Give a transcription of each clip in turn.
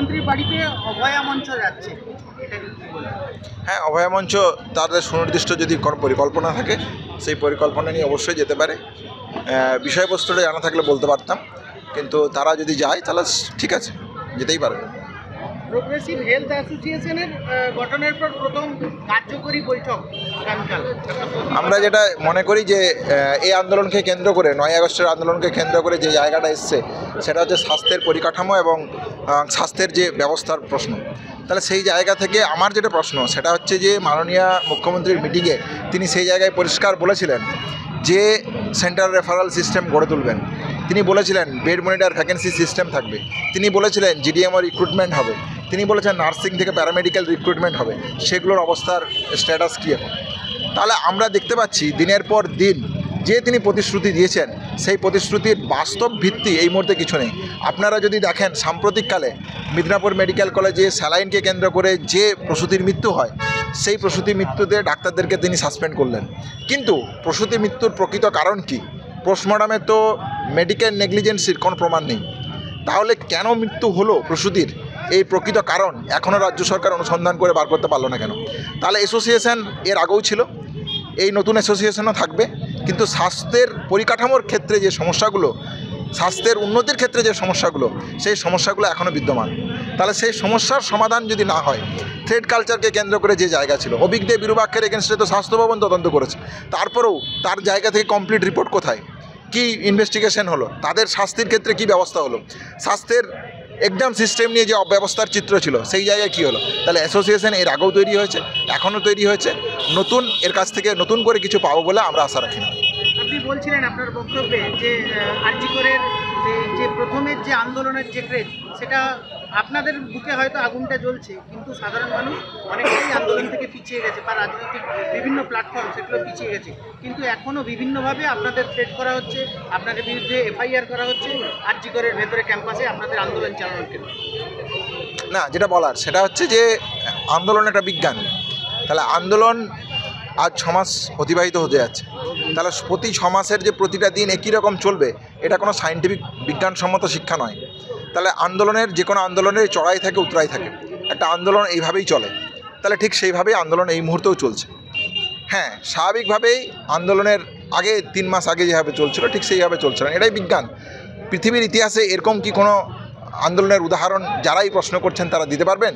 মুখ্যমন্ত্রীর বাড়িতে অভয়া মঞ্চ যাচ্ছে, এটা কি বলবেন? হ্যাঁ, অভয়া মঞ্চ তাদের সুনির্দিষ্ট যদি কোনো পরিকল্পনা থাকে সেই পরিকল্পনা নিয়ে অবশ্যই যেতে পারে। বিষয়বস্তুটা জানা থাকলে বলতে পারতাম, কিন্তু তারা যদি যায় তাহলে ঠিক আছে, যেতেই পারবে। প্রোগ্রেসিভ হেলথ অ্যাসোসিয়েশনের গঠনের পর প্রথম কার্যকরী বৈঠক আগামীকাল। আমরা যেটা মনে করি যে এই আন্দোলনকে কেন্দ্র করে 9ই আগস্টের আন্দোলনকে কেন্দ্র করে যে জায়গাটা এসছে সেটা হচ্ছে স্বাস্থ্যের পরিকাঠামো এবং স্বাস্থ্যের যে ব্যবস্থার প্রশ্ন। তাহলে সেই জায়গা থেকে আমার যেটা প্রশ্ন সেটা হচ্ছে যে মাননীয় মুখ্যমন্ত্রীর মিটিংয়ে তিনি সেই জায়গায় পরিষ্কার বলেছিলেন যে সেন্ট্রাল রেফারাল সিস্টেম গড়ে তুলবেন। তিনি বলেছিলেন বেড মনিটর ভ্যাকেন্সি সিস্টেম থাকবে। তিনি বলেছিলেন জিডিএমও রিক্রুটমেন্ট হবে। তিনি বলেছেন নার্সিং থেকে প্যারামেডিক্যাল রিক্রুটমেন্ট হবে। সেগুলোর অবস্থার স্ট্যাটাস কী এখন? তাহলে আমরা দেখতে পাচ্ছি দিনের পর দিন যে তিনি প্রতিশ্রুতি দিয়েছেন সেই প্রতিশ্রুতির বাস্তব ভিত্তি এই মুহূর্তে কিছু নেই। আপনারা যদি দেখেন সাম্প্রতিককালে মিদনাপুর মেডিকেল কলেজে স্যালাইনকে কেন্দ্র করে যে প্রসূতির মৃত্যু হয় সেই প্রসূতি মৃত্যুতে ডাক্তারদেরকে তিনি সাসপেন্ড করলেন, কিন্তু প্রসূতি মৃত্যুর প্রকৃত কারণ কি? পোস্টমর্টমে তো মেডিকেল নেগলিজেন্সির কোনো প্রমাণ নেই। তাহলে কেন মৃত্যু হলো প্রসূতির এই প্রকৃত কারণ এখনও রাজ্য সরকার অনুসন্ধান করে বার করতে পারলো না কেন? তাহলে অ্যাসোসিয়েশন এর আগেও ছিল, এই নতুন অ্যাসোসিয়েশনও থাকবে, কিন্তু স্বাস্থ্যের পরিকাঠামোর ক্ষেত্রে যে সমস্যাগুলো, স্বাস্থ্যের উন্নতির ক্ষেত্রে যে সমস্যাগুলো, সেই সমস্যাগুলো এখনও বিদ্যমান। তাহলে সেই সমস্যার সমাধান যদি না হয়, থ্রেড কালচারকে কেন্দ্র করে যে জায়গা ছিল, অভিজ্ঞ বিরূপাক্ষের এগেনস্টে তো স্বাস্থ্য ভবন তদন্ত করেছে, তারপরেও তার জায়গা থেকে কমপ্লিট রিপোর্ট কোথায়? কি ইনভেস্টিগেশন হলো? তাদের শাস্তির ক্ষেত্রে কি ব্যবস্থা হলো? স্বাস্থ্যের এক্সাম সিস্টেম নিয়ে যে অব্যবস্থার চিত্র ছিল সেই জায়গায় কী হলো? তাহলে অ্যাসোসিয়েশন এর আগেও তৈরি হয়েছে, এখনও তৈরি হয়েছে, নতুন এর কাছ থেকে নতুন করে কিছু পাবো বলে আমরা আশা রাখি না। আপনি বলছিলেন আপনার বক্তব্যে যে আরজি করের যে প্রথমের যে আন্দোলনের যে ক্রেজ, সেটা আপনাদের বুকে হয়তো আগুনটা জ্বলছে, কিন্তু সাধারণ মানুষ অনেকটাই আন্দোলন থেকে পিছিয়ে গেছে, বা রাজনৈতিক বিভিন্ন প্ল্যাটফর্ম সেগুলো পিছিয়ে গেছে, কিন্তু এখনও বিভিন্নভাবে আপনাদের থ্রেট করা হচ্ছে, আপনাদের বিরুদ্ধে এফআইআর করা হচ্ছে আরজি করের ভেতরে ক্যাম্পাসে আপনাদের আন্দোলন চালানোর ক্ষেত্রে। না, যেটা বলার সেটা হচ্ছে যে আন্দোলন একটা বিজ্ঞান। তাহলে আন্দোলন আজ 6 মাস অতিবাহিত হতে যাচ্ছে, তাহলে প্রতি 6 মাসের যে প্রতিটা দিন একই রকম চলবে এটা কোনো সায়েন্টিফিক বিজ্ঞানসম্মত শিক্ষা নয়। তাহলে আন্দোলনের যে কোনো আন্দোলনের চড়াই থাকে উতরাই থাকে, একটা আন্দোলন এইভাবেই চলে, তাহলে ঠিক সেইভাবেই আন্দোলন এই মুহূর্তেও চলছে। হ্যাঁ, স্বাভাবিকভাবেই আন্দোলনের আগে 3 মাস আগে যেভাবে চলছিল ঠিক সেইভাবে চলছে না, এটাই বিজ্ঞান। পৃথিবীর ইতিহাসে এরকম কি কোনো আন্দোলনের উদাহরণ যারাই প্রশ্ন করছেন তারা দিতে পারবেন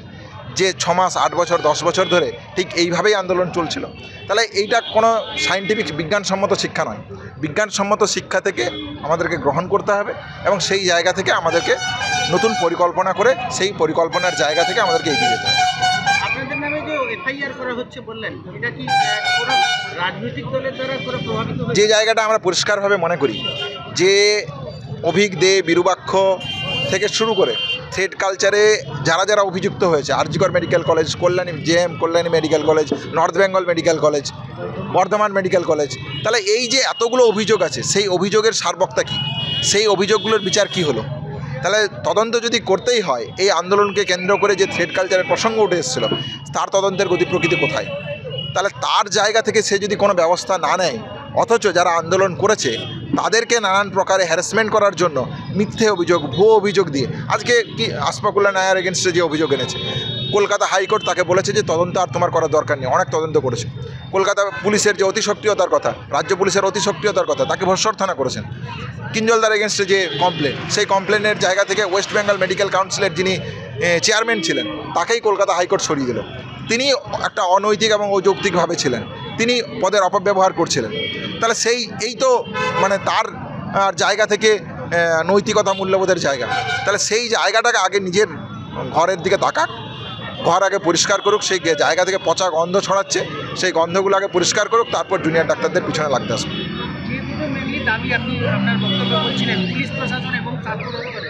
যে 6 মাস 8 বছর 10 বছর ধরে ঠিক এইভাবেই আন্দোলন চলছিল? তাহলে এইটা কোনো সায়েন্টিফিক বিজ্ঞানসম্মত শিক্ষা নয়। বিজ্ঞানসম্মত শিক্ষা থেকে আমাদেরকে গ্রহণ করতে হবে এবং সেই জায়গা থেকে আমাদেরকে নতুন পরিকল্পনা করে সেই পরিকল্পনার জায়গা থেকে আমাদেরকে এগিয়ে যেতে হবে। আপনাদের নামে যে এফআইআর করা হচ্ছে বললেন, এটা কি কোনো রাজনৈতিক দলের দ্বারা কোনো প্রভাবিত হচ্ছে? যে জায়গাটা আমরা পরিষ্কারভাবে মনে করি যে অভিজ্ঞ বিরূপাক্ষ থেকে শুরু করে থ্রেড কালচারে যারা যারা অভিযুক্ত হয়েছে, RG Kar medical college, Kalyani medical college, north Bengal medical college, Bardhaman medical college, তাহলে এই যে এতগুলো অভিযোগ আছে সেই অভিযোগের সারবক্তা কী? সেই অভিযোগগুলোর বিচার কি হলো? তাহলে তদন্ত যদি করতেই হয়, এই আন্দোলনকে কেন্দ্র করে যে থ্রেড কালচারের প্রসঙ্গ উঠে এসেছিলো তার তদন্তের গতি প্রকৃতি কোথায়? তাহলে তার জায়গা থেকে সে যদি কোনো ব্যবস্থা না নেয়, অথচ যারা আন্দোলন করেছে তাদেরকে নানান প্রকারে হ্যারাসমেন্ট করার জন্য মিথ্যে অভিযোগ, ভুয়ো অভিযোগ দিয়ে আজকে কি আশফাকুল্লাহ নায়ার এগেনস্টে যে অভিযোগ এনেছে, কলকাতা হাইকোর্ট তাকে বলেছে যে তদন্ত আর তোমার করার দরকার নেই, অনেক তদন্ত করেছে। কলকাতা পুলিশের যে অতিসক্রিয়তার কথা, রাজ্য পুলিশের অতিসক্রিয়তার কথা, তাকে ভর্ৎসনা করেছেন। কিঞ্জলদার এগেনস্টে যে কমপ্লেন, সেই কমপ্লেনের জায়গা থেকে ওয়েস্ট বেঙ্গল মেডিকেল কাউন্সিলের যিনি চেয়ারম্যান ছিলেন তাকেই কলকাতা হাইকোর্ট সরিয়ে দিল। তিনি একটা অনৈতিক এবং অযৌক্তিকভাবে ছিলেন, তিনি পদের অপব্যবহার করছিলেন। তাহলে এই তো মানে তার জায়গা থেকে নৈতিকতা মূল্যবোধের জায়গা। তাহলে সেই জায়গাটাকে আগে নিজের ঘরের দিকে তাকাক, ঘর আগে পরিষ্কার করুক, সেই জায়গা থেকে পচা গন্ধ ছড়াচ্ছে সেই গন্ধগুলো আগে পরিষ্কার করুক, তারপর জুনিয়র ডাক্তারদের পিছনে লাগতে আসবে। যে দুটো মেনলি দাবি আপনি আপনার বক্তব্য বলছিলেন, পুলিশ প্রশাসন এবং ছাত্র দপ্তরের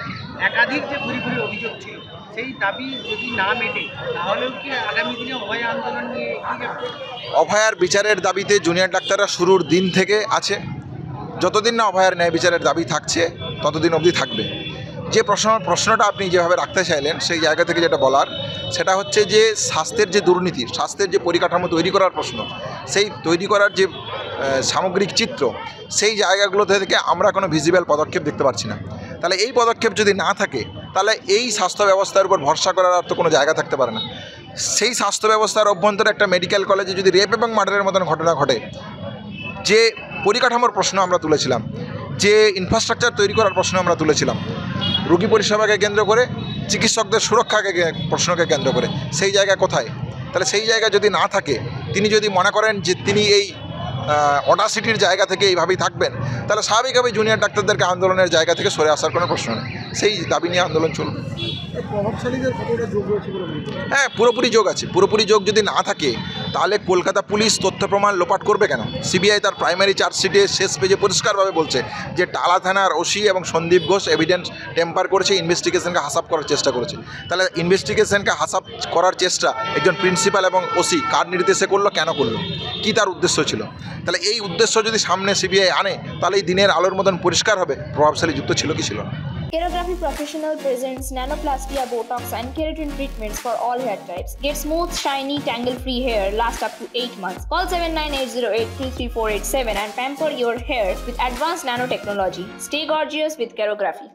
একাধিক যে ঘুরি অভিযোগ ছিল, সেই দাবি যদি না মেটে তাহলেও কি আগামী দিনে অভয়া আন্দোলন নিয়ে এগিয়ে যাবে? অভয়ার বিচারের দাবিতে জুনিয়র ডাক্তাররা শুরুর দিন থেকে আছে। যতদিন না অভয়ার ন্যায় বিচারের দাবি থাকছে ততদিন অবধি থাকবে। যে প্রশ্নটা আপনি যেভাবে রাখতে চাইলেন সেই জায়গা থেকে যেটা বলার সেটা হচ্ছে যে স্বাস্থ্যের যে দুর্নীতি, স্বাস্থ্যের যে পরিকাঠামো তৈরি করার প্রশ্ন, সেই তৈরি করার যে সামগ্রিক চিত্র, সেই জায়গাগুলো থেকে আমরা কোনো ভিজিবল পদক্ষেপ দেখতে পাচ্ছি না। তাহলে এই পদক্ষেপ যদি না থাকে তাহলে এই স্বাস্থ্য ব্যবস্থার উপর ভরসা করার আর তো কোনো জায়গা থাকতে পারে না। সেই স্বাস্থ্য ব্যবস্থার অভ্যন্তরে একটা মেডিকেল কলেজে যদি রেপ এবং মার্ডারের মতন ঘটনা ঘটে, যে পরিকাঠামোর প্রশ্ন আমরা তুলেছিলাম, যে ইনফ্রাস্ট্রাকচার তৈরি করার প্রশ্ন আমরা তুলেছিলাম, রোগী পরিষেবাকে কেন্দ্র করে, চিকিৎসকদের সুরক্ষাকে প্রশ্নকে কেন্দ্র করে, সেই জায়গা কোথায়? তাহলে সেই জায়গা যদি না থাকে, তিনি যদি মনে করেন যে তিনি এই অডাসিটির জায়গা থেকে এইভাবেই থাকবেন, তাহলে স্বাভাবিকভাবেই জুনিয়র ডাক্তারদেরকে আন্দোলনের জায়গা থেকে সরে আসার কোনো প্রশ্ন নেই। সেই দাবি নিয়ে আন্দোলন চলবে। প্রভাবশালীদের কতটা যোগ রয়েছে বলে মনে করেন? হ্যাঁ, পুরোপুরি যোগ আছে। পুরোপুরি যোগ যদি না থাকে, তাহলে কলকাতা পুলিশ তথ্য প্রমাণ লোপাট করবে কেন? সিবিআই তার প্রাইমারি চার্জশিটে শেষ পেজে পরিষ্কারভাবে বলছে যে টালা থানার ওসি এবং সন্দীপ ঘোষ এভিডেন্স টেম্পার করেছে, ইনভেস্টিগেশনকে হাসাপ করার চেষ্টা করেছে। তাহলে ইনভেস্টিগেশনকে হাসাপ করার চেষ্টা একজন প্রিন্সিপাল এবং ওসি কার নির্দেশে করলো, কেন করলো, কী তার উদ্দেশ্য ছিল? তাহলে এই উদ্দেশ্য যদি সামনে সিবিআই আনে, তাহলে এই দিনের আলোর মতন পরিষ্কার হবে প্রভাবশালী যুক্ত ছিল কি ছিল না। Kerography Professional presents nanoplastia, Botox and keratin treatments for all hair types. Get smooth, shiny, tangle-free hair last up to 8 months. Call 7980833487 and pamper your hair with advanced nanotechnology. Stay gorgeous with Kerography.